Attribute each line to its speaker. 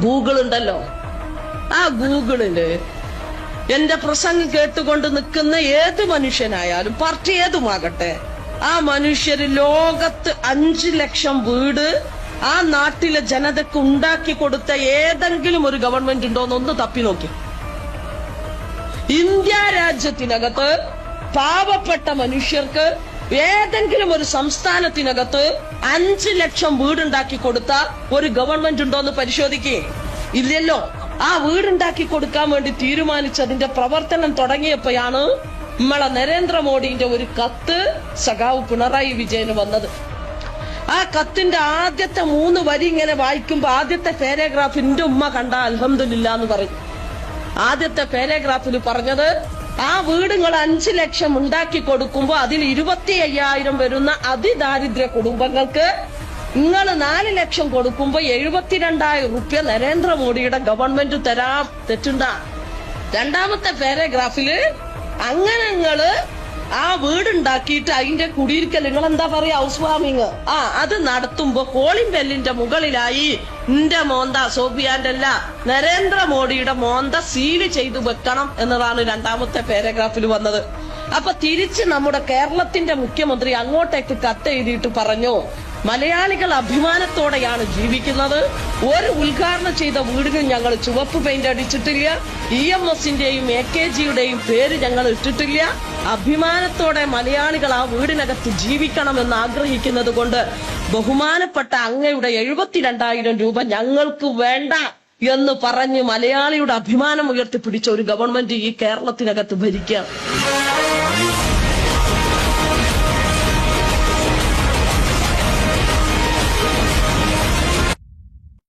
Speaker 1: Google ഉണ്ടല്ലോ, ആ ഗൂഗിളില് എന്റെ പ്രസംഗം കേട്ടുകൊണ്ട് നിൽക്കുന്ന ഏത് മനുഷ്യനായാലും പാർട്ടി ഏതുമാകട്ടെ, ആ മനുഷ്യര് ലോകത്ത് 5 ലക്ഷം വീട് ആ നാട്ടിലെ ജനതക്ക് ഉണ്ടാക്കി കൊടുത്ത ഏതെങ്കിലും ഒരു ഗവൺമെന്റ് ഉണ്ടോന്നൊന്ന് തപ്പി നോക്കി. ഇന്ത്യ രാജ്യത്തിനകത്ത് പാവപ്പെട്ട മനുഷ്യർക്ക് ഏതെങ്കിലും ഒരു സംസ്ഥാനത്തിനകത്ത് 5 ലക്ഷം വീടുണ്ടാക്കി കൊടുത്ത ഒരു ഗവൺമെന്റ് ഉണ്ടോന്ന് പരിശോധിക്കേ. ഇല്ലല്ലോ. ആ വീടുണ്ടാക്കി കൊടുക്കാൻ വേണ്ടി തീരുമാനിച്ചതിന്റെ പ്രവർത്തനം തുടങ്ങിയപ്പോഴാണ് നമ്മളെ നരേന്ദ്രമോദിന്റെ ഒരു കത്ത് സഖാവ് പിണറായി വിജയന് വന്നത്. ആ കത്തിന്റെ ആദ്യത്തെ 3 വരി ഇങ്ങനെ വായിക്കുമ്പോ ആദ്യത്തെ പാരഗ്രാഫ് എന്റെ ഉമ്മ കണ്ട അൽഹംദുലില്ലാ എന്ന് പറയും. ആദ്യത്തെ പാരഗ്രാഫിൽ പറഞ്ഞത്, ആ വീടുകൾ 5 ലക്ഷം ഉണ്ടാക്കി കൊടുക്കുമ്പോ അതിൽ 25,000 വരുന്ന അതിദാരിദ്ര്യ കുടുംബങ്ങൾക്ക് നിങ്ങൾ 4 ലക്ഷം കൊടുക്കുമ്പോ 72,000 റുപ്യ നരേന്ദ്രമോദിയുടെ ഗവൺമെന്റ് തരാം. തെറ്റുണ്ടാ? രണ്ടാമത്തെ പാരഗ്രാഫില് അങ്ങനെ നിങ്ങള് ആ വീടുണ്ടാക്കിയിട്ട് അതിന്റെ കുടിയിരിക്കൽ നിങ്ങൾ എന്താ പറയാ, ഹൗസ് വാമിങ്, അത് നടത്തുമ്പോ കോളിംഗ് ബെല്ലിന്റെ മുകളിലായി നിന്റെ മോന്ത സോഫിയാന്റെ അല്ല നരേന്ദ്രമോദിയുടെ മോന്ത സീല് ചെയ്തു വെക്കണം എന്നതാണ് രണ്ടാമത്തെ പാരഗ്രാഫിൽ വന്നത്. അപ്പൊ തിരിച്ച് നമ്മുടെ കേരളത്തിന്റെ മുഖ്യമന്ത്രി അങ്ങോട്ടേക്ക് കത്തെഴുതിയിട്ട് പറഞ്ഞു, മലയാളികൾ അഭിമാനത്തോടെയാണ് ജീവിക്കുന്നത്. ഒരു ഉദ്ഘാടനം ചെയ്ത വീടിന് ഞങ്ങൾ ചുവപ്പ് പെയിന്റ് അടിച്ചിട്ടില്ല. EMSന്റെയും AKGയുടെയും പേര് ഞങ്ങൾ ഇട്ടിട്ടില്ല. അഭിമാനത്തോടെ മലയാളികൾ ആ വീടിനകത്ത് ജീവിക്കണമെന്ന് ആഗ്രഹിക്കുന്നത് കൊണ്ട് ബഹുമാനപ്പെട്ട അങ്ങയുടെ 72,000 രൂപ ഞങ്ങൾക്ക് വേണ്ട എന്ന് പറഞ്ഞ് മലയാളിയുടെ അഭിമാനം ഉയർത്തിപ്പിടിച്ച ഒരു ഗവൺമെന്റ് ഈ കേരളത്തിനകത്ത് ഭരിക്കുക.